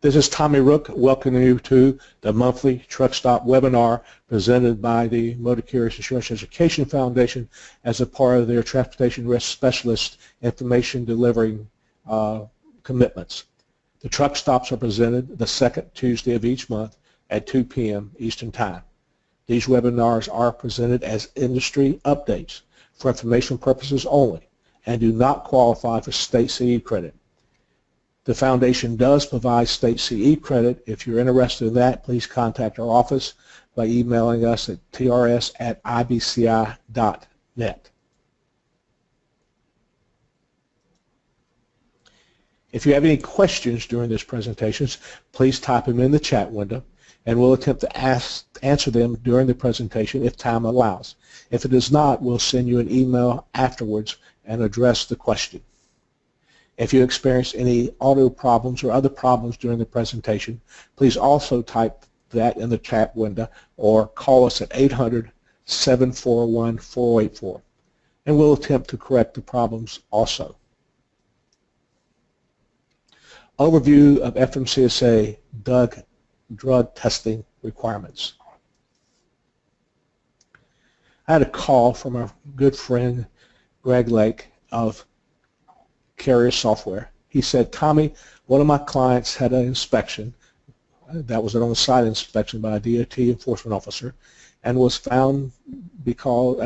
This is Tommy Ruke welcoming you to the monthly Truck Stop webinar presented by the Motor Carriers Insurance Education Foundation as a part of their Transportation Risk Specialist information delivering commitments. The Truck Stops are presented the second Tuesday of each month at 2 p.m. Eastern Time. These webinars are presented as industry updates for information purposes only and do not qualify for state CE credit. The Foundation does provide state CE credit. If you're interested in that, please contact our office by emailing us at trs@ibci.net. If you have any questions during this presentation, please type them in the chat window, and we'll attempt to answer them during the presentation if time allows. If it does not, we'll send you an email afterwards and address the question. If you experience any audio problems or other problems during the presentation, please also type that in the chat window or call us at 800-741-4084, and we'll attempt to correct the problems also. Overview of FMCSA drug testing requirements. I had a call from a good friend, Greg Lake, of Carrier Software. He said, Tommy, one of my clients had an inspection, that was an on-site inspection by a DOT enforcement officer, and was fined because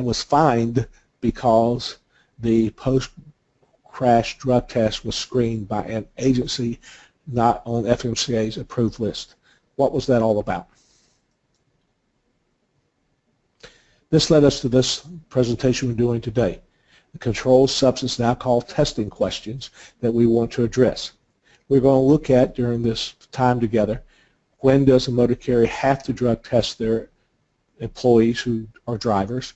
the post-crash drug test was screened by an agency not on FMCA's approved list. What was that all about? This led us to this presentation we're doing today, the controlled substance and alcohol testing questions that we want to address. We're going to look at during this time together, when does a motor carrier have to drug test their employees who are drivers?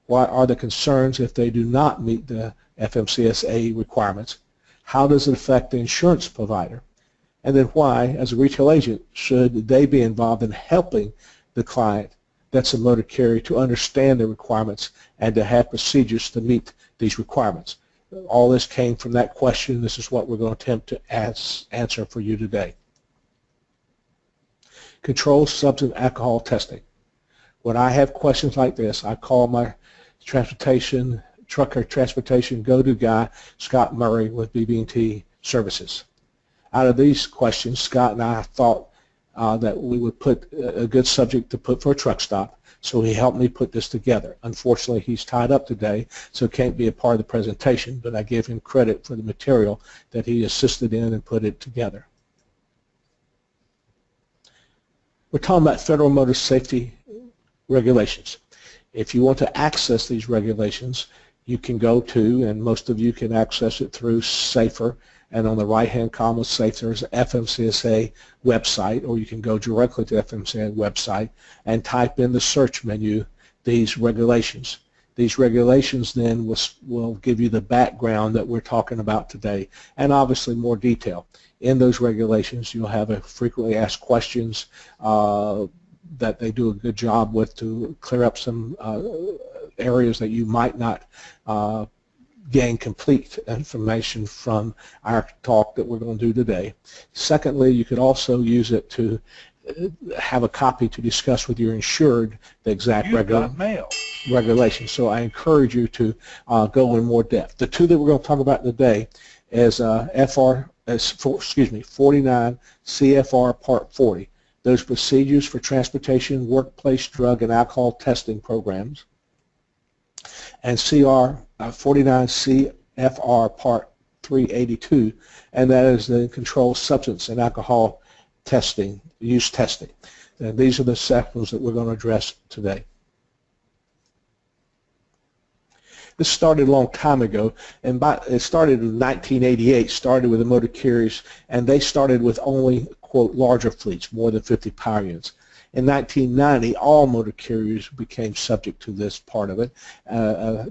What are the concerns if they do not meet the FMCSA requirements? How does it affect the insurance provider? And then why, as a retail agent, should they be involved in helping the client that's a motor carrier to understand the requirements and to have procedures to meet these requirements? All this came from that question. This is what we're going to attempt to answer for you today. Controlled substance alcohol testing. When I have questions like this, I call my trucker transportation go-to guy, Scott Murray with BB&T Services. Out of these questions, Scott and I thought that we would put a good subject to put for a truck stop, so he helped me put this together. Unfortunately, he's tied up today, so can't be a part of the presentation, but I give him credit for the material that he assisted in and put it together. We're talking about federal motor safety regulations. If you want to access these regulations, you can go to, and most of you can access it through SAFER, and on the right-hand column of SAFER there's an FMCSA website, or you can go directly to the FMCSA website and type in the search menu these regulations. These regulations then will give you the background that we're talking about today, and obviously more detail. In those regulations, you'll have a frequently asked questions that they do a good job with to clear up some areas that you might not gain complete information from our talk that we're going to do today. Secondly, you could also use it to have a copy to discuss with your insured the exact regulations. So I encourage you to go in more depth. The two that we're going to talk about today is 49 CFR Part 40, those procedures for transportation, workplace drug and alcohol testing programs, and 49 CFR Part 382, and that is the controlled substance and alcohol testing, use testing. And these are the sections that we're going to address today. This started a long time ago, and it started in 1988, started with the motor carriers, and they started with only, quote, larger fleets, more than 50 power units. In 1990, all motor carriers became subject to this part of it,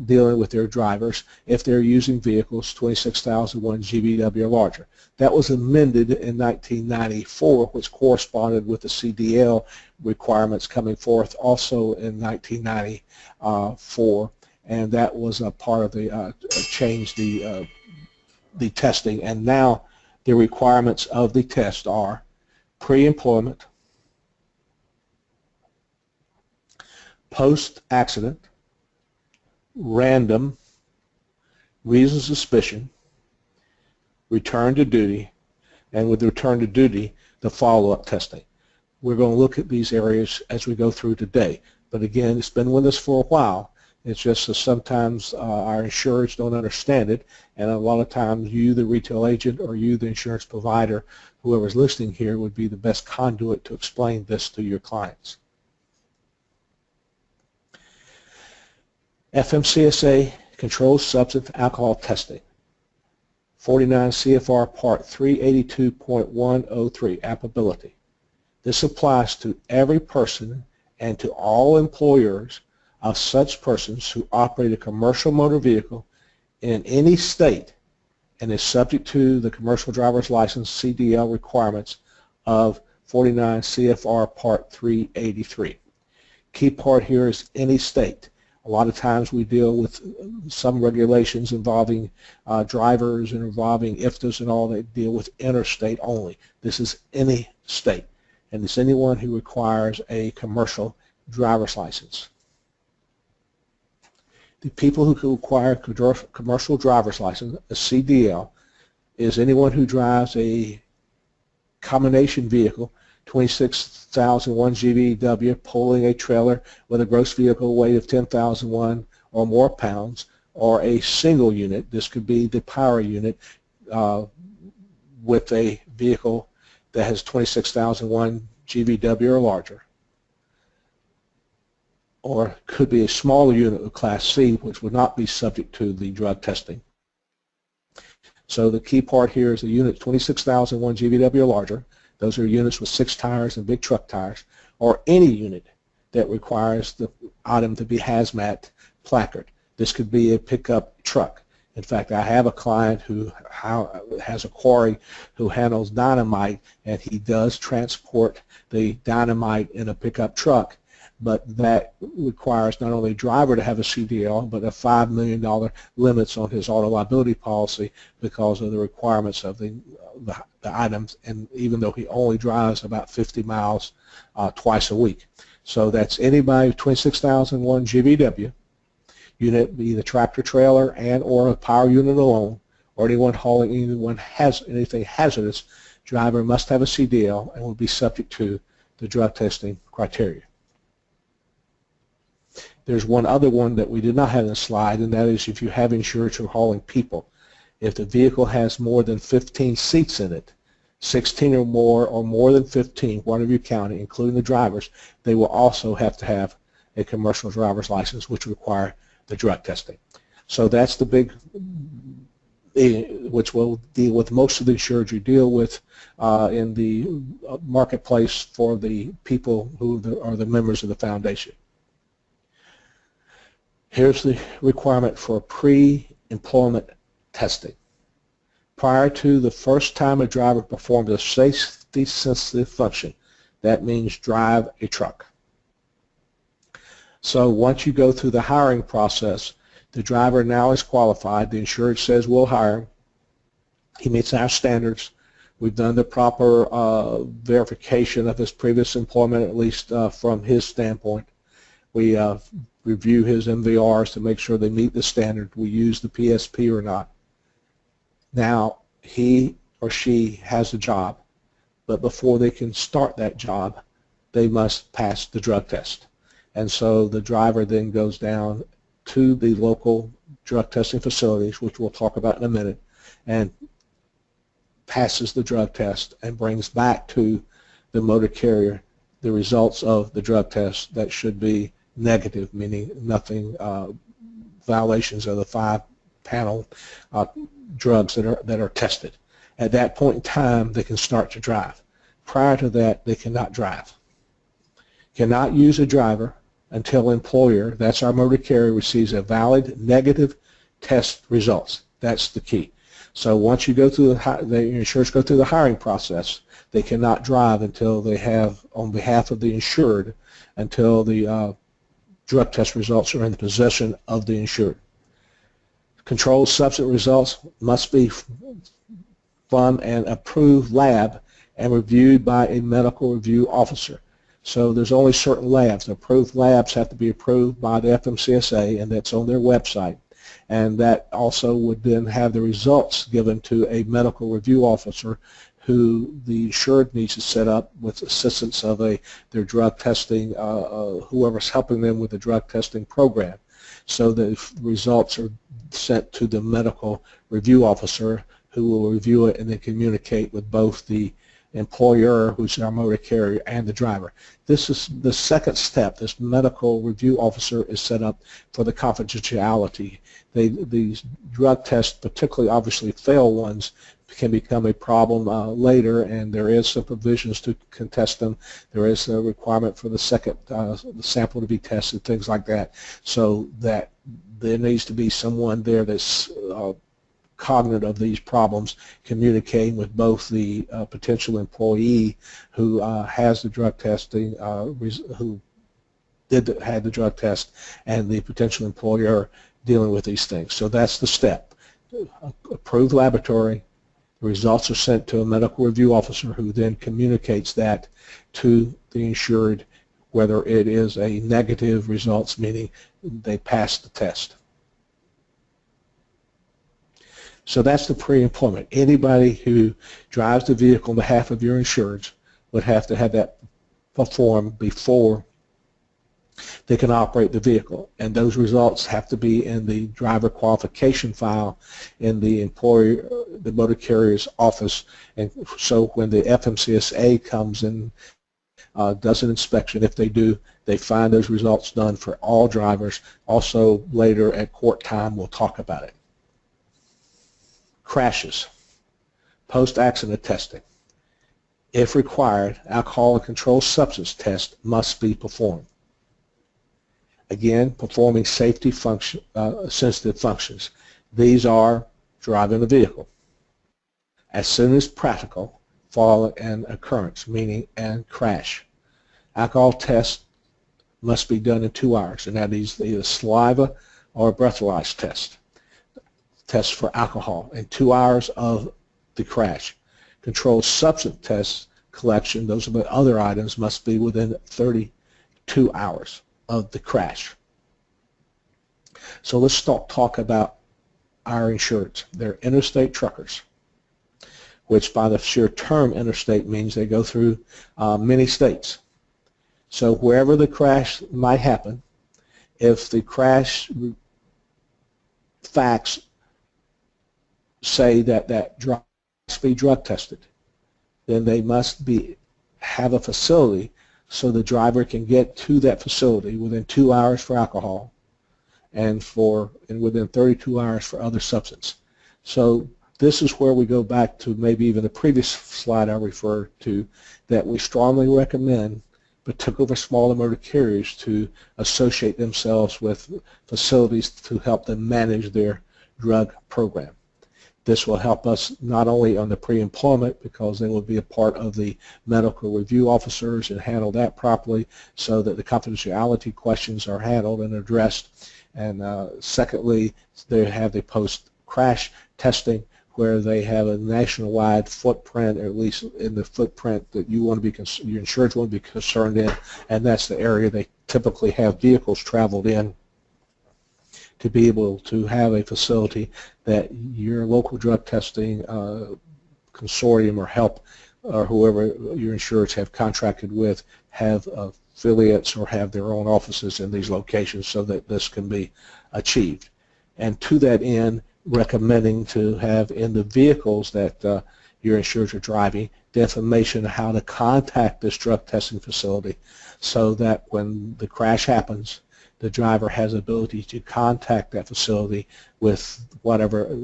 dealing with their drivers if they're using vehicles 26,001 GVW or larger. That was amended in 1994, which corresponded with the CDL requirements coming forth also in 1994, and that was a part of the change the testing. And now the requirements of the test are pre-employment, post-accident, random, reason of suspicion, return to duty, and with the return to duty, the follow-up testing. We're going to look at these areas as we go through today. But again, it's been with us for a while. It's just that sometimes our insurers don't understand it, and a lot of times you, the retail agent, or you, the insurance provider, whoever's listening here, would be the best conduit to explain this to your clients. FMCSA Controlled Substance Alcohol Testing. 49 CFR Part 382.103, applicability. This applies to every person and to all employers of such persons who operate a commercial motor vehicle in any state and is subject to the commercial driver's license CDL requirements of 49 CFR Part 383. Key part here is any state. A lot of times we deal with some regulations involving drivers and involving IFTAs and all that deal with interstate only. This is any state, and it's anyone who requires a commercial driver's license. The people who require commercial driver's license, a CDL, is anyone who drives a combination vehicle, 26,001 GVW, pulling a trailer with a gross vehicle weight of 10,001 or more pounds, or a single unit. This could be the power unit with a vehicle that has 26,001 GVW or larger, or could be a smaller unit of Class C, which would not be subject to the drug testing. So the key part here is the unit 26,001 GVW or larger. Those are units with 6 tires and big truck tires, or any unit that requires the item to be hazmat placard. This could be a pickup truck. In fact, I have a client who has a quarry who handles dynamite, and he does transport the dynamite in a pickup truck, but that requires not only a driver to have a CDL, but a $5 million limits on his auto liability policy because of the requirements of the items, and even though he only drives about 50 miles twice a week. So that's anybody with 26,001 GVW unit, be the tractor trailer and or a power unit alone, or anyone hauling anything hazardous. Driver must have a CDL and will be subject to the drug testing criteria. There's one other one that we did not have in the slide, and that is if you have insurance or hauling people. If the vehicle has more than 15 seats in it, 16 or more than 15, whatever you count it, including the drivers, they will also have to have a commercial driver's license, which require the drug testing. So that's the big, which will deal with most of the insurers you deal with in the marketplace for the people who are the members of the foundation. Here's the requirement for pre-employment testing. Prior to the first time a driver performs a safety-sensitive function, that means drive a truck. So once you go through the hiring process, the driver now is qualified. The insurer says we'll hire him. He meets our standards. We've done the proper verification of his previous employment, at least from his standpoint. We review his MVRs to make sure they meet the standard. We use the PSP or not. Now he or she has a job, but before they can start that job, they must pass the drug test. And so the driver then goes down to the local drug testing facilities, which we'll talk about in a minute, and passes the drug test and brings back to the motor carrier the results of the drug test that should be negative, meaning nothing, violations of the 5-panel drugs that are tested. At that point in time, they can start to drive. Prior to that, they cannot drive. Cannot use a driver until employer, that's our motor carrier, receives a valid negative test results. That's the key. So once you go through the insurers go through the hiring process, they cannot drive until they have, on behalf of the insured, until the drug test results are in the possession of the insured. Controlled substance results must be from an approved lab and reviewed by a medical review officer. So there's only certain labs. The approved labs have to be approved by the FMCSA, and that's on their website. And that also would then have the results given to a medical review officer who the insured needs to set up with assistance of their drug testing, whoever's helping them with the drug testing program. So the results are sent to the medical review officer, who will review it and then communicate with both the employer, who's our motor carrier, and the driver. This is the second step. This medical review officer is set up for the confidentiality. These drug tests, particularly obviously failed ones, can become a problem later, and there is some provisions to contest them. There is a requirement for the second sample to be tested, things like that, so that there needs to be someone there that's cognizant of these problems, communicating with both the potential employee who has the drug testing, who had the drug test, and the potential employer dealing with these things. So that's the step. Approved laboratory, the results are sent to a medical review officer, who then communicates that to the insured, whether it is a negative results, meaning they passed the test. So that's the pre-employment. Anybody who drives the vehicle on behalf of your insureds would have to have that performed before they can operate the vehicle, and those results have to be in the driver qualification file in the employer, the motor carrier's office. And so when the FMCSA comes and does an inspection, if they do, they find those results done for all drivers. Also later at court time we'll talk about it. Crashes, post-accident testing. If required, alcohol and controlled substance tests must be performed. Again, performing safety function, sensitive functions. These are driving the vehicle. As soon as practical, following an occurrence, meaning and crash. Alcohol tests must be done in 2 hours, and that is either saliva or a breathalyzer test. Tests for alcohol in 2 hours of the crash. Controlled substance tests collection, those are the other items, must be within 32 hours of the crash. So let's talk about our insureds. They're interstate truckers, which by the sheer term interstate means they go through many states. So wherever the crash might happen, if the crash facts say that driver must be drug tested, then they must have a facility so the driver can get to that facility within 2 hours for alcohol and within 32 hours for other substance. So this is where we go back to maybe even the previous slide I referred to, that we strongly recommend, particularly for smaller motor carriers, to associate themselves with facilities to help them manage their drug program. This will help us not only on the pre-employment, because they will be a part of the medical review officers and handle that properly so that the confidentiality questions are handled and addressed. And secondly, they have the post-crash testing, where they have a nationwide footprint, or at least in the footprint that you want to be, your insurance want to be concerned in, and that's the area they typically have vehicles traveled in, to be able to have a facility that your local drug testing consortium or help, or whoever your insurers have contracted with, have affiliates or have their own offices in these locations so that this can be achieved. And to that end, recommending to have in the vehicles that your insurers are driving the information on how to contact this drug testing facility, so that when the crash happens, the driver has the ability to contact that facility with whatever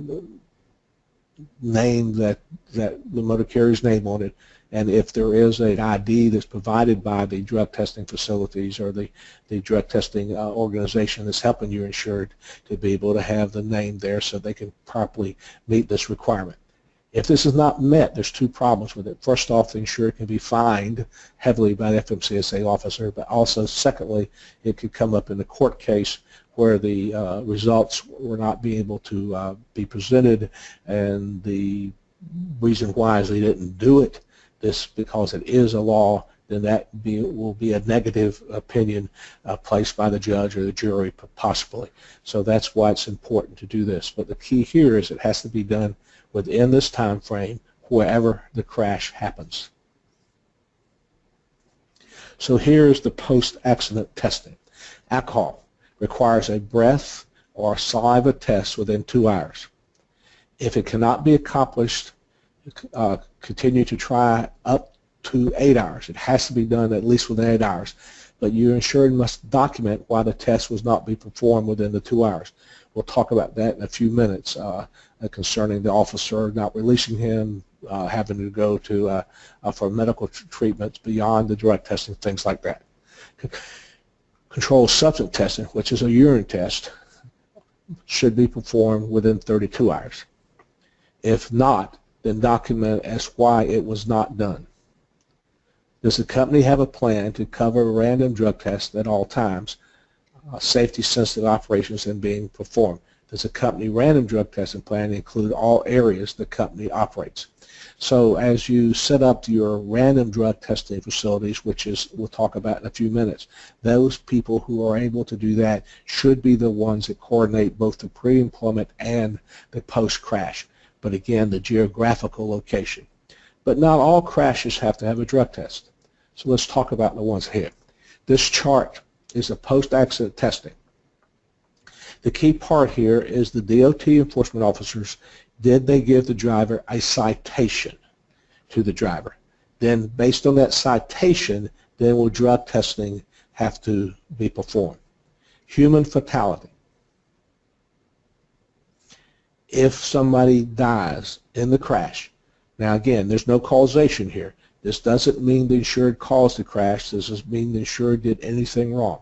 name that the motor carrier's name on it, and if there is an ID that's provided by the drug testing facilities or the drug testing organization that's helping you insured, to be able to have the name there so they can properly meet this requirement. If this is not met, there's two problems with it. First off, the insurer can be fined heavily by the FMCSA officer, but also, secondly, it could come up in the court case where the results were not being able to be presented, and the reason why is they didn't do it, this because it is a law, then that will be a negative opinion placed by the judge or the jury possibly. So that's why it's important to do this. But the key here is it has to be done within this time frame wherever the crash happens. So here's the post-accident testing. Alcohol requires a breath or saliva test within 2 hours. If it cannot be accomplished, continue to try up to 8 hours. It has to be done at least within 8 hours. But your insured must document why the test was not be performed within the 2 hours. We'll talk about that in a few minutes concerning the officer not releasing him, having to go to for medical treatments beyond the drug testing, things like that. Controlled substance testing, which is a urine test, should be performed within 32 hours. If not, then document as why it was not done. Does the company have a plan to cover random drug tests at all times, safety-sensitive operations and being performed? Does the company random drug testing plan include all areas the company operates? So as you set up your random drug testing facilities, which is we'll talk about in a few minutes, those people who are able to do that should be the ones that coordinate both the pre-employment and the post-crash. But again, the geographical location. But not all crashes have to have a drug test. So let's talk about the ones here. This chart is a post-accident testing. The key part here is the DOT enforcement officers, did they give the driver a citation to the driver? Then based on that citation, then will drug testing have to be performed. Human fatality. If somebody dies in the crash, now again, there's no causation here. This doesn't mean the insured caused the crash. This doesn't mean the insured did anything wrong.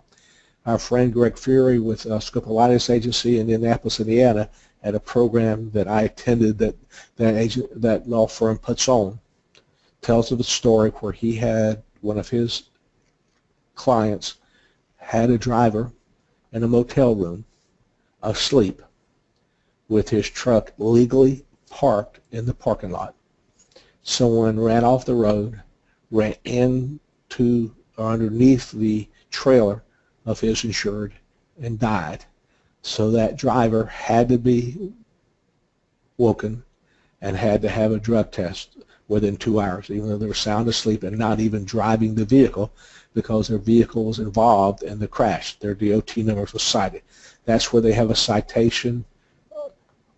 Our friend Greg Fury with Scopolitis Agency in Indianapolis, Indiana, at a program that I attended that law firm puts on, tells of a story where he had one of his clients had a driver in a motel room asleep with his truck legally parked in the parking lot. Someone ran off the road, ran into or underneath the trailer of his insured and died. So that driver had to be woken and had to have a drug test within 2 hours, even though they were sound asleep and not even driving the vehicle because their vehicle was involved in the crash. Their DOT numbers were cited. That's where they have a citation,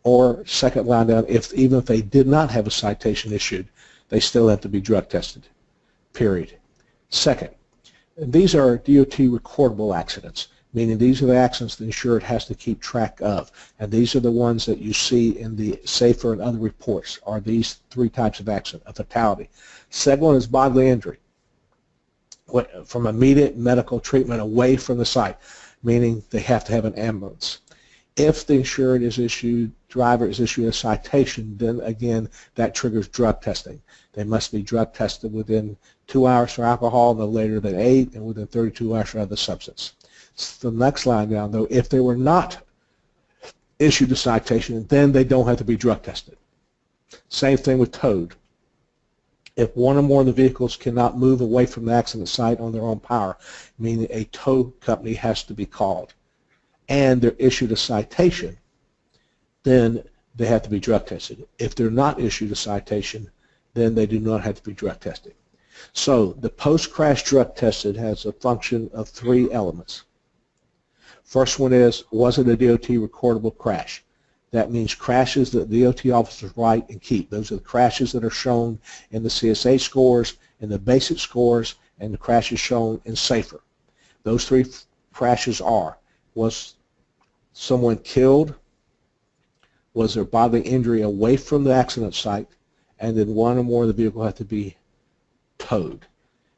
or second line down, even if they did not have a citation issued, they still have to be drug tested, period. Second, these are DOT recordable accidents, meaning these are the accidents the insured has to keep track of, and these are the ones that you see in the SAFER and other reports are these three types of accident, a fatality. Second one is bodily injury, from immediate medical treatment away from the site, meaning they have to have an ambulance. If the insured is issued, driver is issued a citation, then again that triggers drug testing. They must be drug tested within 2 hours for alcohol, no later than 8, and within 32 hours for other substance. So the next line down, though, if they were not issued a citation, then they don't have to be drug tested. Same thing with towed. If one or more of the vehicles cannot move away from the accident site on their own power, meaning a tow company has to be called, and they're issued a citation, then they have to be drug tested. If they're not issued a citation, then they do not have to be drug tested. So the post-crash drug tested has a function of 3 elements. First one is, was it a DOT recordable crash? That means crashes that DOT officers write and keep. Those are the crashes that are shown in the CSA scores, in the basic scores, and the crashes shown in SAFER. Those 3 crashes are, was someone killed, was there bodily injury away from the accident site, and then one or more of the vehicle had to be towed.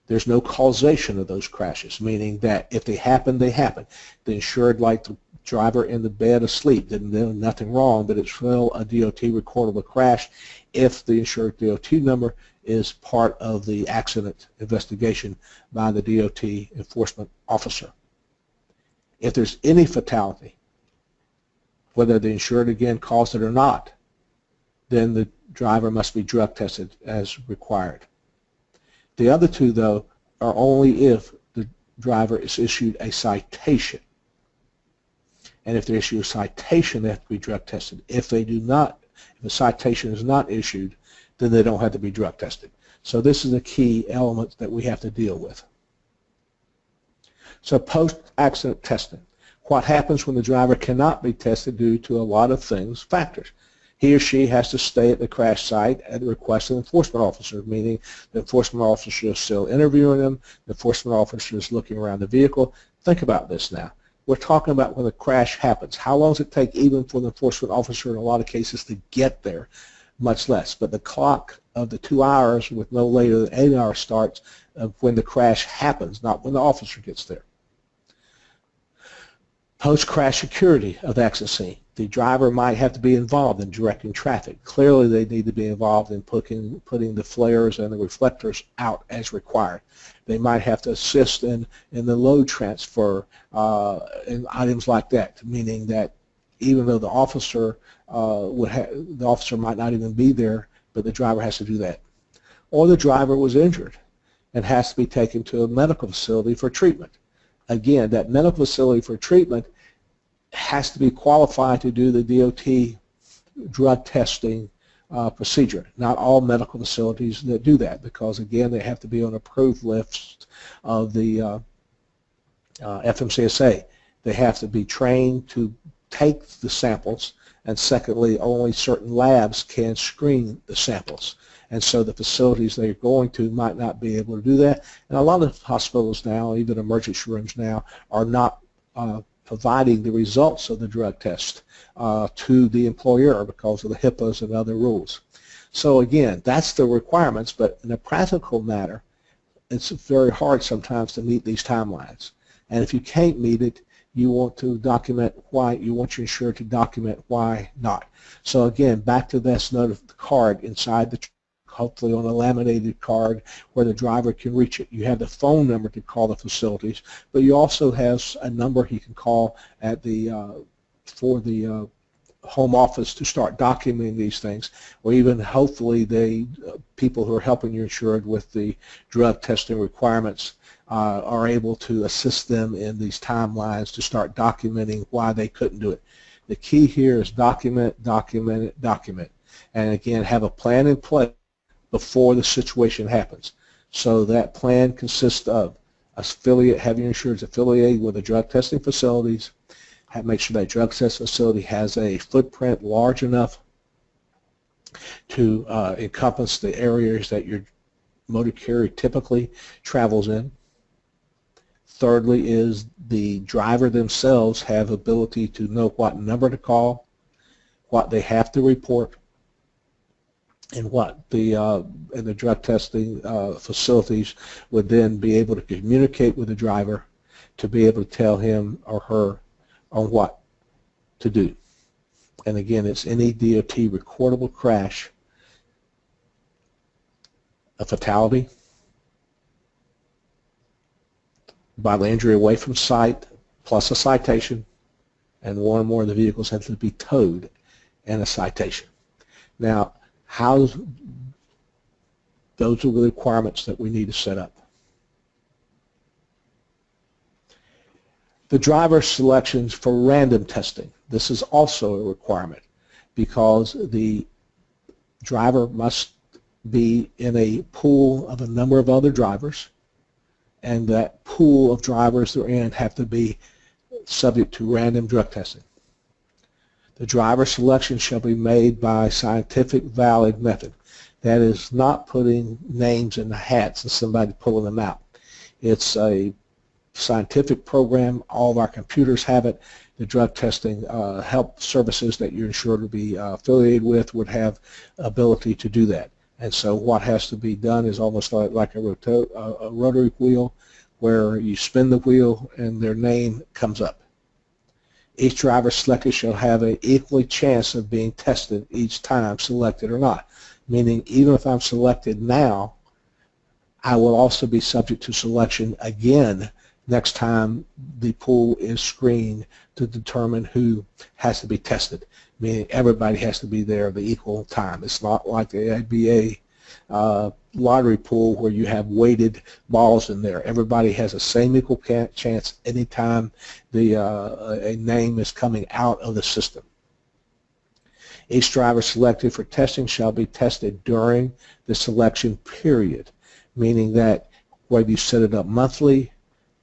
There's no causation of those crashes, meaning that if they happen, they happen. The insured, like the driver in the bed asleep, didn't do nothing wrong, but it's still a DOT recordable crash if the insured DOT number is part of the accident investigation by the DOT enforcement officer. If there's any fatality, whether the insured again caused it or not, then the driver must be drug tested as required. The other two, though, are only if the driver is issued a citation. And if they issue a citation, they have to be drug tested. If they do not, if a citation is not issued, then they don't have to be drug tested. So this is a key element that we have to deal with. So post-accident testing. What happens when the driver cannot be tested due to a lot of things, factors? He or she has to stay at the crash site at the request of the enforcement officer, meaning the enforcement officer is still interviewing them, the enforcement officer is looking around the vehicle. Think about this now. We're talking about when the crash happens. How long does it take even for the enforcement officer in a lot of cases to get there? Much less. But the clock of the 2 hours with no later than 8 hours starts of when the crash happens, not when the officer gets there. Post-crash security of the accident scene. The driver might have to be involved in directing traffic. Clearly they need to be involved in putting the flares and the reflectors out as required. They might have to assist in the load transfer and items like that, meaning that even though the officer the officer might not even be there, but the driver has to do that. Or the driver was injured and has to be taken to a medical facility for treatment. Again, that medical facility for treatment has to be qualified to do the DOT drug testing procedure. Not all medical facilities that do that, because again they have to be on approved list of the FMCSA. They have to be trained to take the samples, and secondly, only certain labs can screen the samples. And so the facilities they're going to might not be able to do that. And a lot of hospitals now, even emergency rooms now, are not providing the results of the drug test to the employer because of the HIPAAs and other rules. So again, that's the requirements, but in a practical matter, it's very hard sometimes to meet these timelines. And if you can't meet it, you want to document why, you want your insurer to document why not. So again, back to this note of the card inside the, hopefully on a laminated card where the driver can reach it. You have the phone number to call the facilities, but you also have a number he can call at the for the home office to start documenting these things, or even hopefully the people who are helping you insured with the drug testing requirements are able to assist them in these timelines to start documenting why they couldn't do it. The key here is document, document, document, and again have a plan in place before the situation happens. So that plan consists of having your insurance affiliated with the drug testing facilities, make sure that drug test facility has a footprint large enough to encompass the areas that your motor carrier typically travels in. Thirdly is the driver themselves have ability to know what number to call, what they have to report, and what the drug testing facilities would then be able to communicate with the driver to be able to tell him or her on what to do. And again, it's any DOT recordable crash, a fatality, bodily injury away from site, plus a citation, and one or more of the vehicles have to be towed and a citation. Now, those are the requirements that we need to set up. The driver selections for random testing. This is also a requirement because the driver must be in a pool of a number of other drivers, and that pool of drivers they're in have to be subject to random drug testing. The driver selection shall be made by scientific valid method. That is not putting names in the hats and somebody pulling them out. It's a scientific program. All of our computers have it. The drug testing help services that you're insured to be affiliated with would have ability to do that. And so what has to be done is almost like a rotary wheel where you spin the wheel and their name comes up. Each driver selected shall have an equal chance of being tested each time selected or not. Meaning even if I'm selected now, I will also be subject to selection again next time the pool is screened to determine who has to be tested. Meaning everybody has to be there at the equal time. It's not like the ABA lottery pool where you have weighted balls in there. Everybody has the same equal chance anytime a name is coming out of the system. Each driver selected for testing shall be tested during the selection period, meaning that whether you set it up monthly,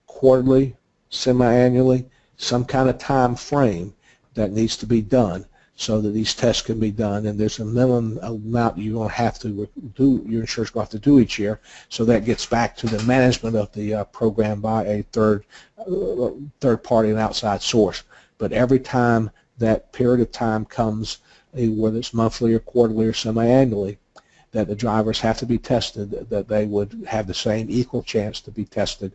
quarterly, semi-annually, some kind of time frame that needs to be done so that these tests can be done, and there's a minimum amount you're going to have to do, your insurance going to have to do each year, so that gets back to the management of the program by a third party and outside source. But every time that period of time comes, whether it's monthly or quarterly or semi-annually, that the drivers have to be tested, that they would have the same equal chance to be tested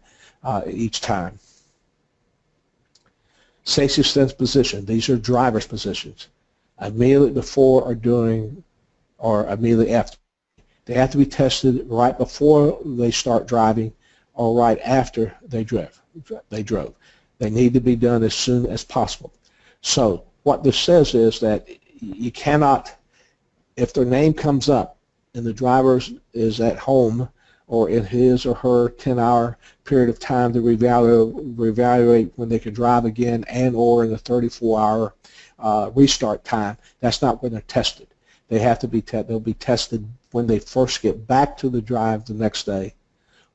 each time. Safety stance position. These are drivers' positions. Immediately before or during or immediately after. They have to be tested right before they start driving or right after they drove. They need to be done as soon as possible. So what this says is that you cannot, if their name comes up and the driver is at home or in his or her 10-hour period of time to reevaluate when they can drive again, and or in the 34-hour restart time, that's not when they're tested. They have to be they'll be tested when they first get back to the drive the next day,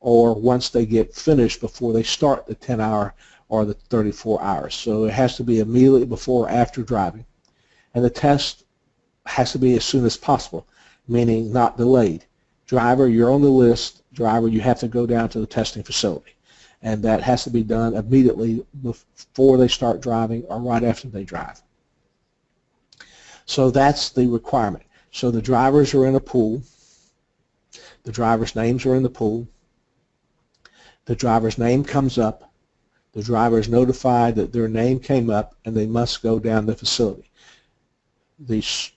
or once they get finished before they start the 10-hour or the 34 hours. So it has to be immediately before or after driving. And the test has to be as soon as possible, meaning not delayed. Driver, you're on the list. Driver, you have to go down to the testing facility. And that has to be done immediately before they start driving or right after they drive. So that's the requirement. So the drivers are in a pool. The drivers' names are in the pool. The driver's name comes up. The driver is notified that their name came up and they must go down to the facility. These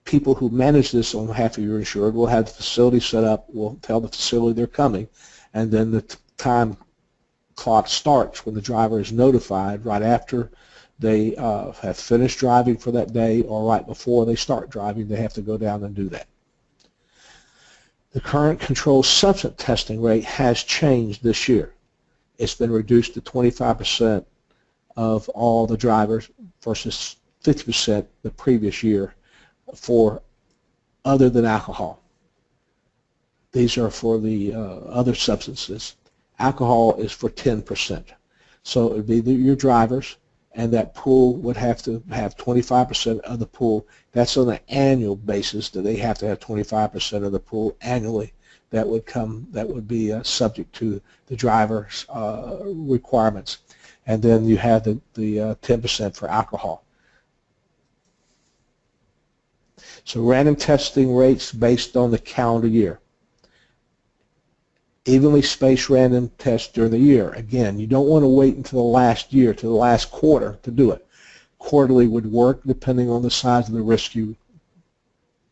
people who manage this on behalf of your insured will have the facility set up, will tell the facility they're coming, and then the time clock starts when the driver is notified right after they have finished driving for that day or right before they start driving. They have to go down and do that. The current controlled substance testing rate has changed this year. It's been reduced to 25% of all the drivers versus 50% the previous year for other than alcohol. These are for the other substances. Alcohol is for 10%. So it would be your drivers, and that pool would have to have 25% of the pool. That's on an annual basis that they have to have 25% of the pool annually. That would be subject to the driver's requirements. And then you have the 10% for alcohol. So random testing rates based on the calendar year. Evenly spaced random tests during the year. Again, you don't want to wait until the last year, to the last quarter to do it. Quarterly would work depending on the size of the risk your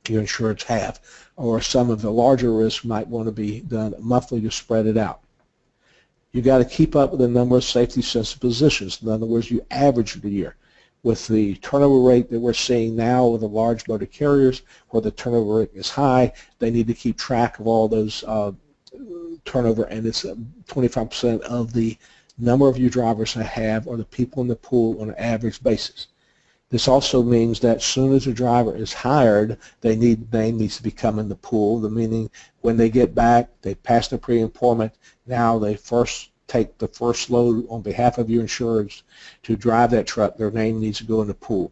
insureds have, or some of the larger risks might want to be done monthly to spread it out. You got to keep up with the number of safety sensitive positions. In other words, you average the year. With the turnover rate that we're seeing now with the large motor carriers, where the turnover rate is high, they need to keep track of all those turnover, and it's 25% of the number of your drivers I have or the people in the pool on an average basis. This also means that as soon as a driver is hired, their name needs to become in the pool, meaning when they get back, they pass their pre-employment, now they first take the first load on behalf of your insurers to drive that truck, their name needs to go in the pool.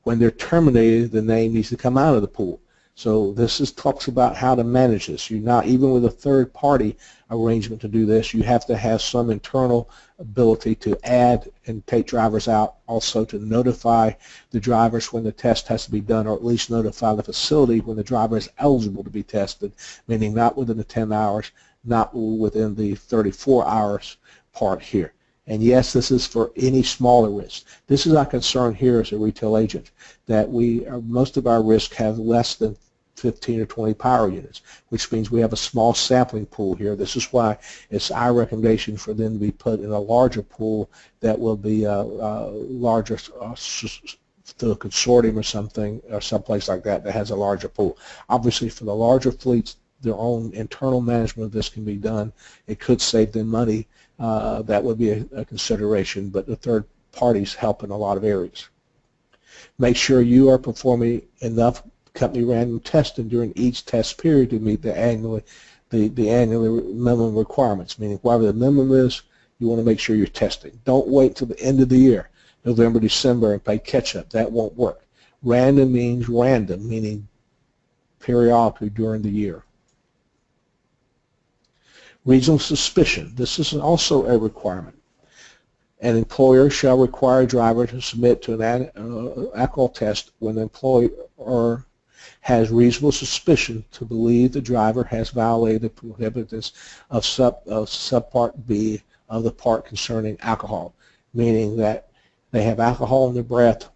When they're terminated, the name needs to come out of the pool. So this talks about how to manage this. You're not, even with a third-party arrangement to do this, you have to have some internal ability to add and take drivers out, also to notify the drivers when the test has to be done, or at least notify the facility when the driver is eligible to be tested, meaning not within the 10 hours, not within the 34 hours part here. And yes, this is for any smaller risk. This is our concern here as a retail agent, that most of our risks have less than 15 or 20 power units, which means we have a small sampling pool here. This is why it's our recommendation for them to be put in a larger pool that will be larger to a consortium or something, or someplace like that that has a larger pool. Obviously, for the larger fleets, their own internal management of this can be done. It could save them money. That would be a consideration, but the third parties help in a lot of areas. Make sure you are performing enough company random testing during each test period to meet the annual minimum requirements, meaning whatever the minimum is, you want to make sure you're testing. Don't wait till the end of the year, November, December, and play catch-up. That won't work. Random means random, meaning periodically during the year. Reasonable suspicion. This is also a requirement. An employer shall require a driver to submit to an alcohol test when the employer has reasonable suspicion to believe the driver has violated the prohibitions of subpart B of the part concerning alcohol, meaning that they have alcohol in their breath,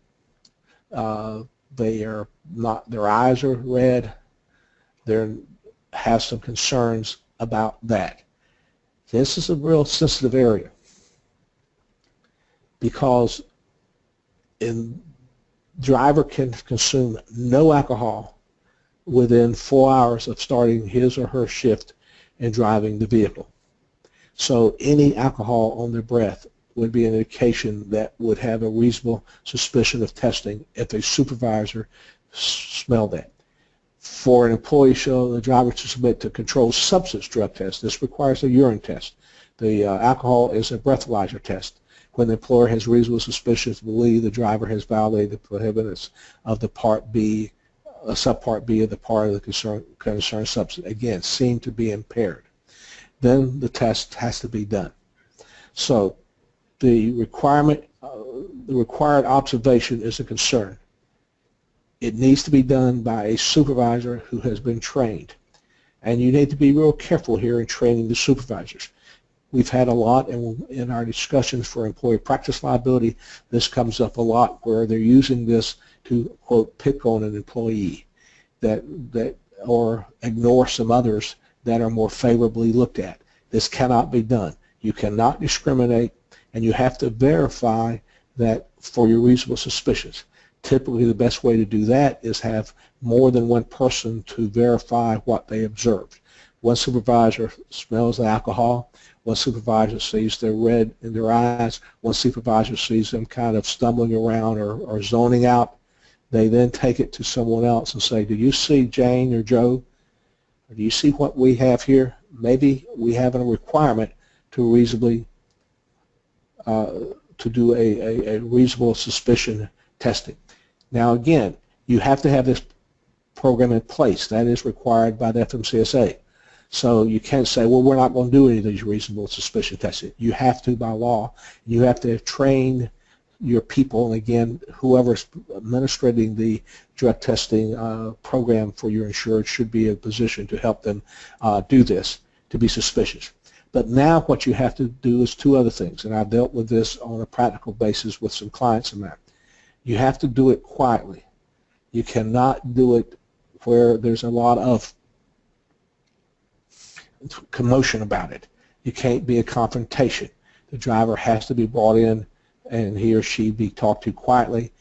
their eyes are red, they have some concerns about that. This is a real sensitive area because driver can consume no alcohol within 4 hours of starting his or her shift and driving the vehicle. So any alcohol on their breath would be an indication that would have a reasonable suspicion of testing if a supervisor smelled that. For an employee, the driver to submit to controlled substance drug test. This requires a urine test. The alcohol is a breathalyzer test. When the employer has reasonable suspicion to believe the driver has violated the prohibitions of the Part B, subpart B of the part of the concerned substance, again, seem to be impaired, then the test has to be done. So the required observation is a concern. It needs to be done by a supervisor who has been trained. And you need to be real careful here in training the supervisors. We've had a lot in our discussions for employee practice liability. This comes up a lot where they're using this to, quote, pick on an employee or ignore some others that are more favorably looked at. This cannot be done. You cannot discriminate, and you have to verify that for your reasonable suspicions. Typically, the best way to do that is have more than one person to verify what they observed. One supervisor smells the alcohol. One supervisor sees the red in their eyes. One supervisor sees them kind of stumbling around or zoning out. They then take it to someone else and say, do you see Jane or Joe? Or do you see what we have here? Maybe we have a requirement to reasonably to do a reasonable suspicion testing. Now again, you have to have this program in place. That is required by the FMCSA. So you can't say, well, we're not going to do any of these reasonable suspicion testing. You have to by law. You have to train your people, and again, whoever's administrating the drug testing program for your insured should be in a position to help them do this, to be suspicious. But now what you have to do is two other things, and I've dealt with this on a practical basis with some clients of mine. You have to do it quietly. You cannot do it where there's a lot of commotion about it. You can't be a confrontation. The driver has to be brought in and he or she be talked to quietly.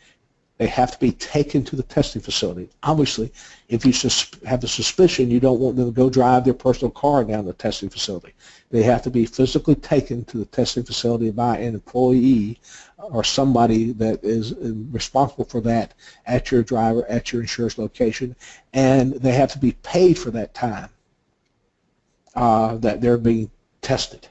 They have to be taken to the testing facility. Obviously, if you have the suspicion, you don't want them to go drive their personal car down the testing facility. They have to be physically taken to the testing facility by an employee or somebody that is responsible for that at your insurance location, and they have to be paid for that time that they're being tested.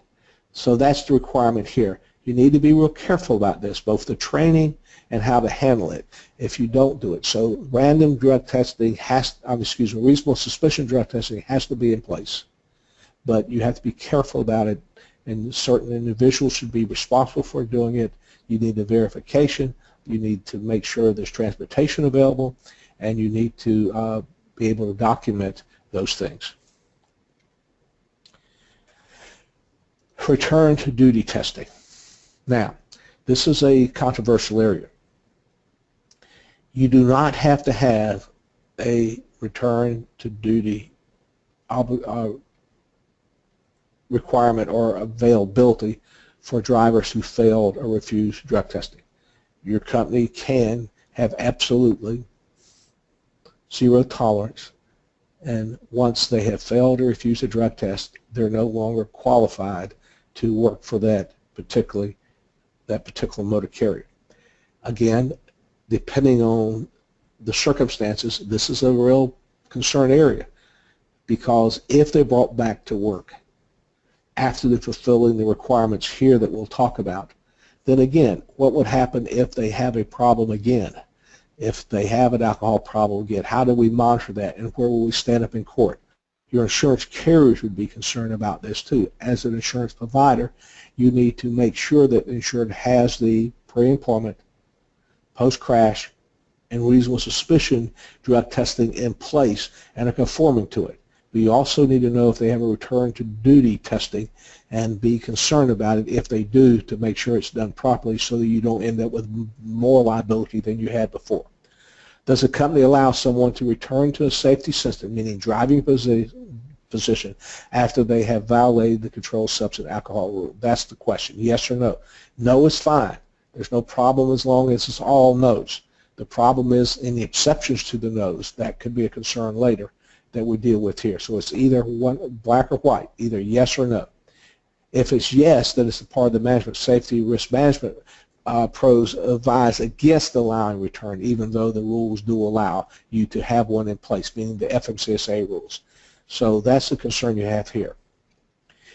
So that's the requirement here. You need to be real careful about this, both the training and how to handle it if you don't do it. So random drug testing reasonable suspicion drug testing has to be in place. But you have to be careful about it, and certain individuals should be responsible for doing it. You need the verification. You need to make sure there's transportation available, and you need to be able to document those things. Return to duty testing. Now, this is a controversial area. You do not have to have a return to duty requirement or availability for drivers who failed or refused drug testing. Your company can have absolutely zero tolerance And once they have failed or refused a drug test, they're no longer qualified to work for that particular motor carrier. Again, depending on the circumstances, this is a real concern area, because if they're brought back to work after they're fulfilling the requirements here that we'll talk about, then again, what would happen if they have a problem again? If they have an alcohol problem again, how do we monitor that, and where will we stand up in court? Your insurance carriers would be concerned about this too. As an insurance provider, you need to make sure that the insured has the pre-employment, post-crash, and reasonable suspicion drug testing in place and are conforming to it. But you also need to know if they have a return to duty testing and be concerned about it if they do, to make sure it's done properly so that you don't end up with more liability than you had before. Does a company allow someone to return to a safety system, meaning driving position, after they have violated the controlled substance alcohol rule? That's the question. Yes or no? No is fine. There's no problem as long as it's all no's. The problem is in the exceptions to the no's. That could be a concern later that we deal with here. So it's either black or white, either yes or no. If it's yes, then it's a part of the management safety risk management pros advise against allowing return, even though the rules do allow you to have one in place, meaning the FMCSA rules. So that's the concern you have here.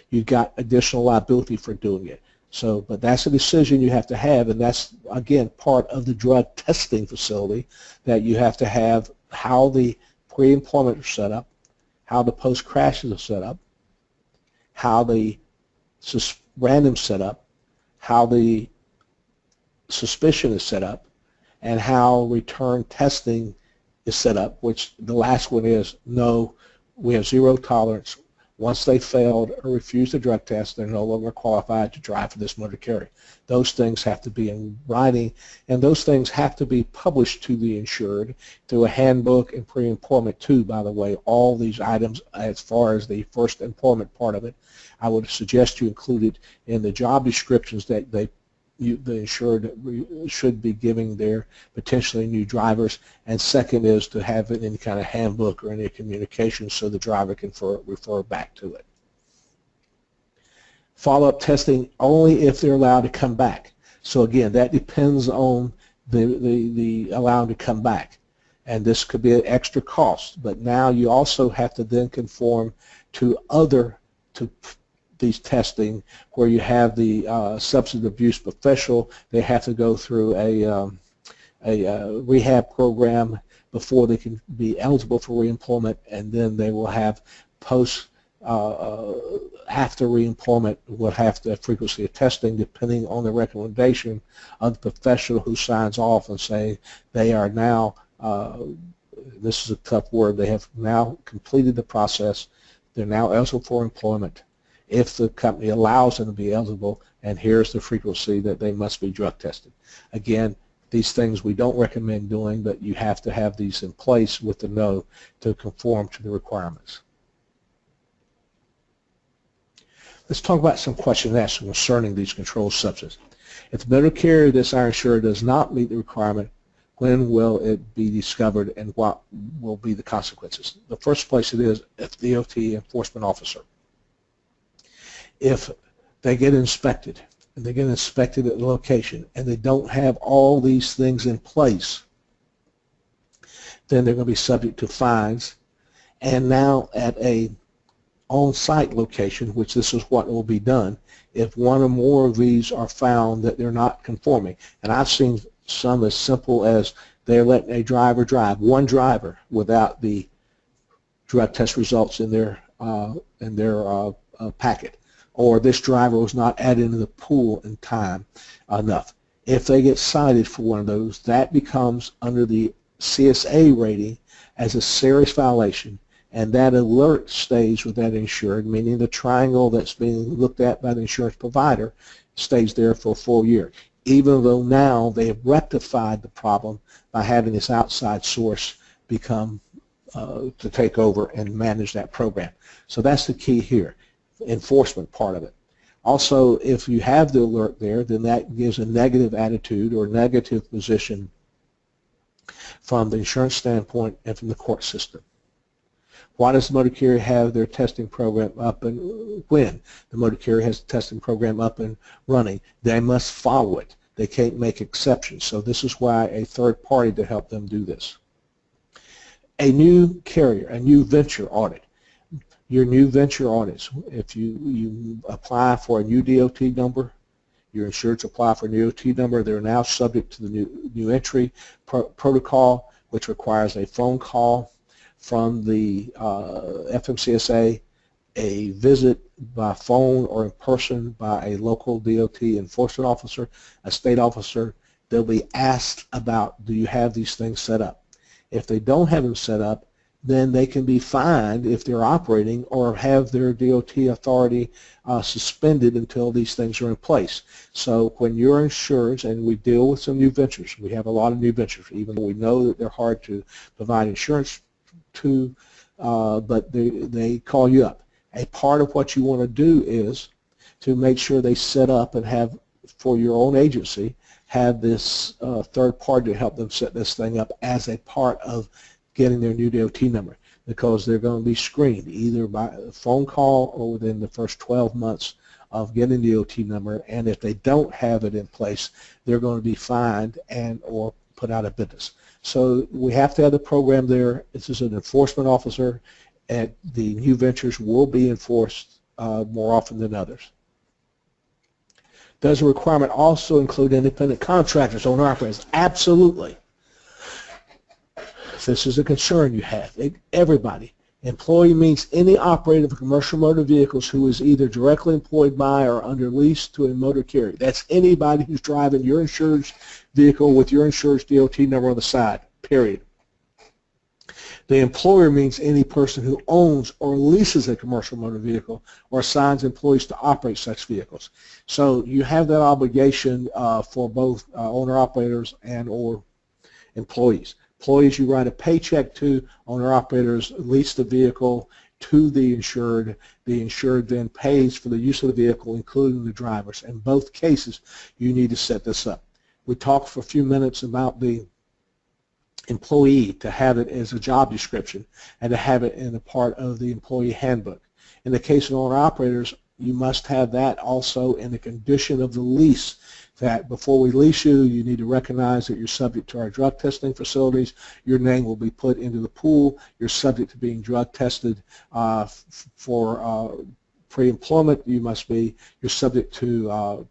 You've got additional liability for doing it. So, but that's a decision you have to have, and that's, again, part of the drug testing facility, that you have to have how the pre-employment is set up, how the post-crashes are set up, how the random set up, how the suspicion is set up, and how return testing is set up, which the last one is no, we have zero tolerance. Once they failed or refused a drug test, they're no longer qualified to drive for this motor carrier. Those things have to be in writing, and those things have to be published to the insured through a handbook and pre-employment too, by the way. All these items, as far as the first employment part of it, I would suggest you include it in the job descriptions that the insured should be giving their potentially new drivers. And second is to have it in any kind of handbook or any communication so the driver can refer back to it. Follow-up testing only if they're allowed to come back. So again, that depends on the allowed to come back. And this could be an extra cost, but now you also have to then conform to these testing where you have the substance abuse professional. They have to go through a rehab program before they can be eligible for reemployment, and then they will have after reemployment will have the frequency of testing depending on the recommendation of the professional who signs off and say they are now, this is a tough word, they have now completed the process, they're now eligible for employment if the company allows them to be eligible, and here's the frequency that they must be drug tested. Again, these things we don't recommend doing, but you have to have these in place with the no to conform to the requirements. Let's talk about some questions asked concerning these controlled substances. If the motor carrier this our insurer does not meet the requirement, when will it be discovered and what will be the consequences? The first place it is if the DOT enforcement officer. If they get inspected, and they get inspected at the location, and they don't have all these things in place, then they're going to be subject to fines. And now at a on-site location, which this is what will be done, if one or more of these are found that they're not conforming. And I've seen some as simple as they're letting a driver drive, one driver, without the drug test results in their packet. Or this driver was not added into the pool in time enough. If they get cited for one of those, that becomes under the CSA rating as a serious violation, and that alert stays with that insured, meaning the triangle that's being looked at by the insurance provider stays there for a full year, even though now they have rectified the problem by having this outside source become to take over and manage that program. So that's the key here. Enforcement part of it. Also, if you have the alert there, then that gives a negative attitude or negative position from the insurance standpoint and from the court system. Why does the motor carrier have their testing program up and when the motor carrier has the testing program up and running? They must follow it. They can't make exceptions. So this is why a third party to help them do this. A new carrier, a new venture audit. Your new venture audits, if you apply for a new DOT number, your insureds apply for a new DOT number, they're now subject to the new entry protocol, which requires a phone call from the FMCSA, a visit by phone or in person by a local DOT enforcement officer, a state officer. They'll be asked about, do you have these things set up? If they don't have them set up, then they can be fined if they're operating or have their DOT authority suspended until these things are in place. So when you're insured, and we deal with some new ventures, we have a lot of new ventures, even though we know that they're hard to provide insurance to, but they call you up. A part of what you want to do is to make sure they set up and have, for your own agency, have this third party to help them set this thing up as a part of getting their new DOT number, because they're going to be screened either by a phone call or within the first 12 months of getting the DOT number, and if they don't have it in place, they're going to be fined and or put out of business. So we have to have the program there. This is an enforcement officer, and the new ventures will be enforced more often than others. Does the requirement also include independent contractors, owner-operators? Absolutely. This is a concern you have. Everybody. Employee means any operator of commercial motor vehicles who is either directly employed by or under lease to a motor carrier. That's anybody who's driving your insurance vehicle with your insurance DOT number on the side, period. The employer means any person who owns or leases a commercial motor vehicle or assigns employees to operate such vehicles. So you have that obligation for both owner-operators and or employees. Employees you write a paycheck to, owner-operators lease the vehicle to the insured then pays for the use of the vehicle, including the drivers. In both cases, you need to set this up. We talked for a few minutes about the employee, to have it as a job description and to have it in a part of the employee handbook. In the case of owner-operators, you must have that also in the condition of the lease, that before we lease you, you need to recognize that you're subject to our drug testing facilities. Your name will be put into the pool. You're subject to being drug tested for pre-employment. You're subject to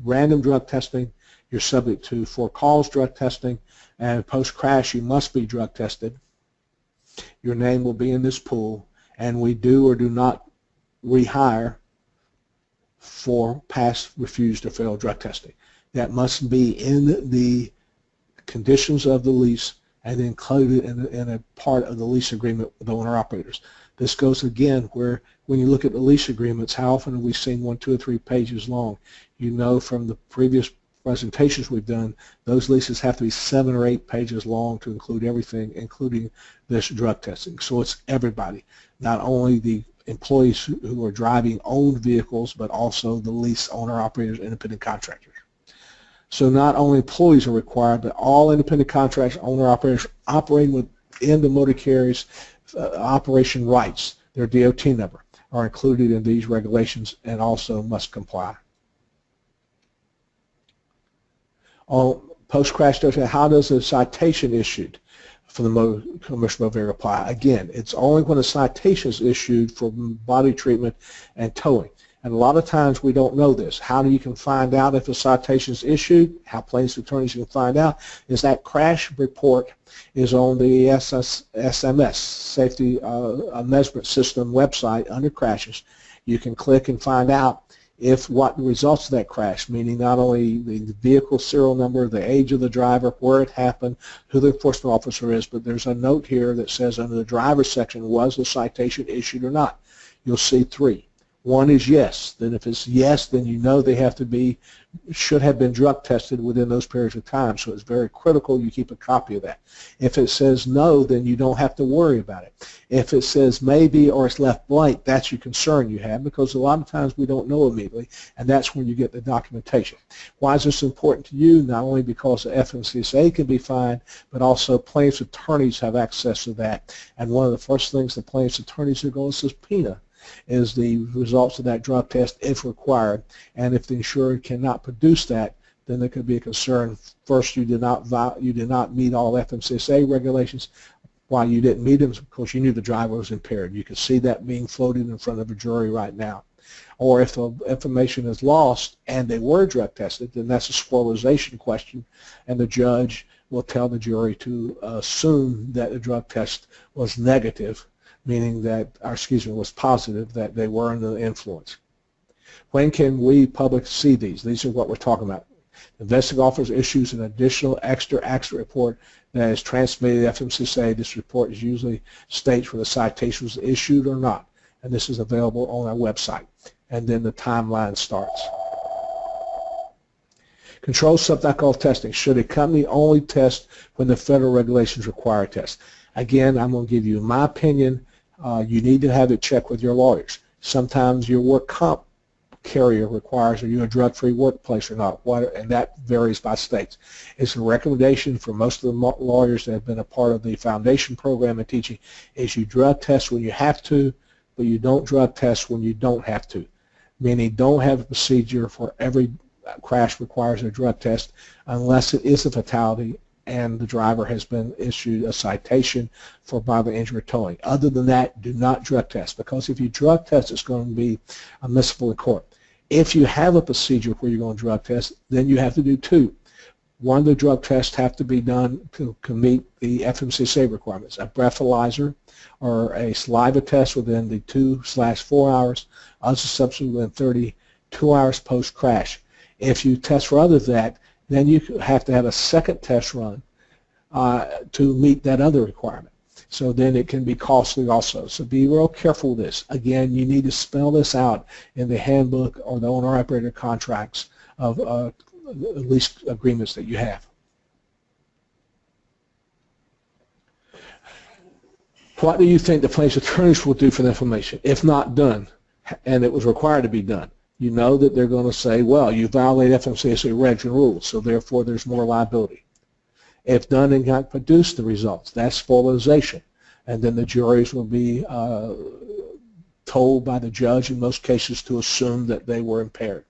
random drug testing. You're subject to for-cause drug testing. And post-crash, you must be drug tested. Your name will be in this pool. And we do or do not rehire for past, refused, or failed drug testing. That must be in the conditions of the lease and included in a part of the lease agreement with owner-operators. This goes again where when you look at the lease agreements, how often have we seen 1, 2, or 3 pages long? You know from the previous presentations we've done, those leases have to be 7 or 8 pages long to include everything, including this drug testing. So it's everybody, not only the employees who are driving owned vehicles, but also the lease owner-operators, independent contractors. So not only employees are required, but all independent contractors, owner-operators operating within the motor carrier's operation rights, their DOT number, are included in these regulations and also must comply. On post-crash data, how does a citation issued for the commercial motor vehicle apply? Again, it's only when a citation is issued for body treatment and towing. And a lot of times we don't know this. How you can find out if a citation is issued, how plaintiff's attorneys can find out, is that crash report is on the SMS, Safety Measurement System website under crashes. You can click and find out if what the results of that crash, meaning not only the vehicle serial number, the age of the driver, where it happened, who the enforcement officer is, but there's a note here that says under the driver's section, was the citation issued or not? You'll see 3. One is yes. Then if it's yes, then you know they should have been drug tested within those periods of time. So it's very critical you keep a copy of that. If it says no, then you don't have to worry about it. If it says maybe or it's left blank, that's your concern you have, because a lot of times we don't know immediately, and that's when you get the documentation. Why is this important to you? Not only because the FMCSA can be fined, but also plaintiff's attorneys have access to that. And one of the first things the plaintiff's attorneys are going to subpoena is the results of that drug test if required. And if the insurer cannot produce that, then there could be a concern. First, you did not meet all FMCSA regulations. Why you didn't meet them? Because you knew the driver was impaired. You could see that being floated in front of a jury right now. Or if the information is lost and they were drug tested, then that's a spoliation question, and the judge will tell the jury to assume that the drug test was negative, meaning that, was positive, that they were under the influence. When can we public see these? These are what we're talking about. The investigating officer issues an additional extra accident report that is transmitted to FMCSA. This report is usually states whether the citation was issued or not, and this is available on our website. And then the timeline starts. Controlled substance alcohol testing. Should a company only test when the federal regulations require tests? Again, I'm going to give you my opinion. You need to have it checked with your lawyers. Sometimes your work comp carrier requires, are you a drug-free workplace or not? And that varies by states. It's a recommendation for most of the lawyers that have been a part of the foundation program and teaching is you drug test when you have to, but you don't drug test when you don't have to. Meaning don't have a procedure for every crash requires a drug test unless it is a fatality and the driver has been issued a citation for bodily injury towing. Other than that, do not drug test, because if you drug test, it's going to be admissible in court. If you have a procedure where you're going to drug test, then you have to do two. One, the drug tests have to be done to meet the FMCSA requirements. A breathalyzer or a saliva test within the 2/4 hours, other substance within 32 hours post-crash. If you test for other than that, then you have to have a second test run to meet that other requirement. So then it can be costly also. So be real careful with this. Again, you need to spell this out in the handbook or the owner-operator contracts of lease agreements that you have. What do you think the plaintiff's attorneys will do for the information if not done and it was required to be done? You know that they're going to say, well, you violate FMCSA regs and rules, so therefore there's more liability. If done and not produce the results, that's spoliation. And then the juries will be told by the judge in most cases to assume that they were impaired.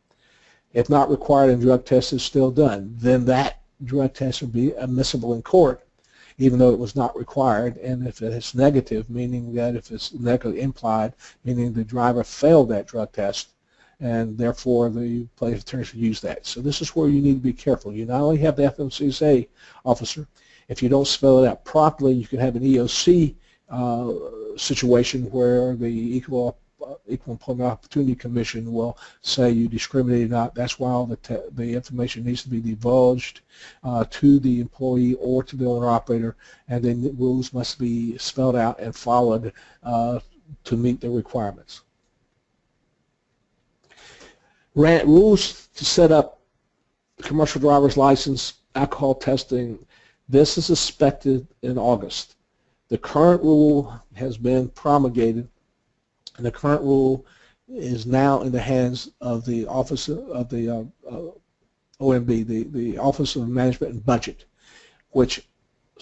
If not required and drug test is still done, then that drug test will be admissible in court, even though it was not required. And if it's negative, meaning that if it's negatively implied, meaning the driver failed that drug test, and therefore the plaintiff attorneys will use that. So this is where you need to be careful. You not only have the FMCSA officer, if you don't spell it out properly, you can have an EOC situation where the Equal Employment Opportunity Commission will say you discriminated not. That's why all the information needs to be divulged to the employee or to the owner-operator, and then the rules must be spelled out and followed to meet the requirements. Rules to set up commercial driver's license, alcohol testing. This is expected in August. The current rule has been promulgated, and the current rule is now in the hands of the Office of the OMB, the Office of Management and Budget, which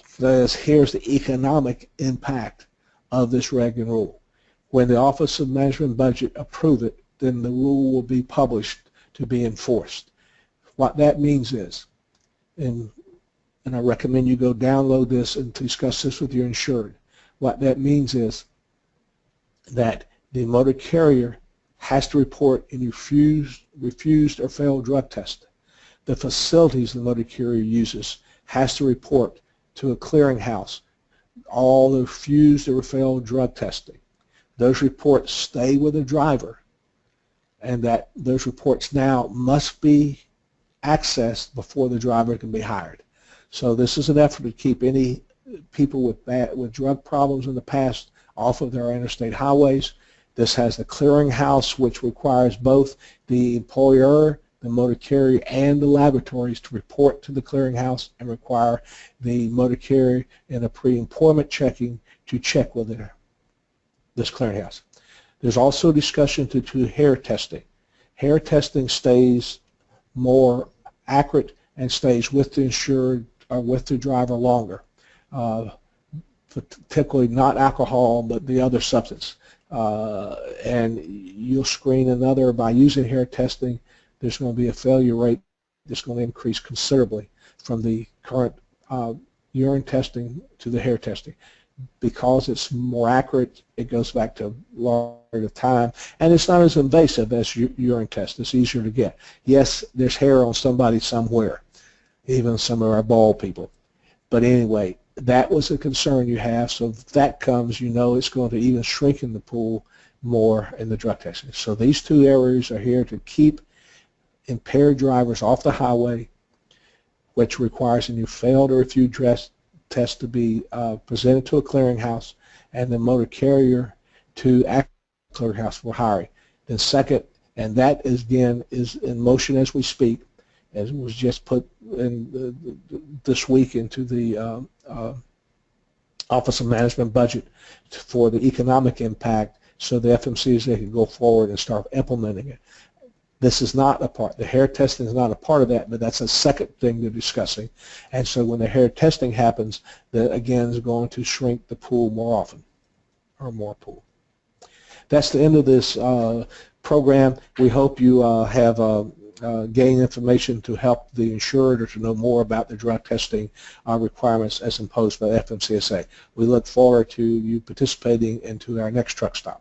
says here's the economic impact of this reg and rule. When the Office of Management and Budget approve it, then the rule will be published to be enforced. What that means is, and I recommend you go download this and discuss this with your insured. What that means is that the motor carrier has to report any refused or failed drug test. The facilities the motor carrier uses has to report to a clearinghouse all the refused or failed drug testing. Those reports stay with the driver, and that those reports now must be accessed before the driver can be hired. So this is an effort to keep any people with drug problems in the past off of their interstate highways. This has the clearinghouse, which requires both the employer, the motor carrier, and the laboratories to report to the clearinghouse, and require the motor carrier in a pre-employment checking to check with this clearinghouse. There's also discussion to do hair testing. Hair testing stays more accurate and stays with the insured or with the driver longer. Typically not alcohol, but the other substance. And you'll screen another by using hair testing. There's going to be a failure rate that's going to increase considerably from the current urine testing to the hair testing. Because it's more accurate, it goes back to longer time, and it's not as invasive as urine test. It's easier to get. Yes, there's hair on somebody somewhere, even some of our bald people. But anyway, that was a concern you have, so if that comes, you know it's going to even shrink in the pool more in the drug testing. So these two areas are here to keep impaired drivers off the highway, which requires a new failed or refused test to be presented to a clearinghouse, and the motor carrier to act clearinghouse for hiring. Then second, and that is, again, is in motion as we speak, as was just put in this week into the Office of Management budget for the economic impact, so the FMCSA can go forward and start implementing it. This is not a part, the hair testing is not a part of that, but that's a second thing they're discussing. And so when the hair testing happens, that again is going to shrink the pool more often, or more pool. That's the end of this program. We hope you have gained information to help the insured or to know more about the drug testing requirements as imposed by FMCSA. We look forward to you participating into our next truck stop.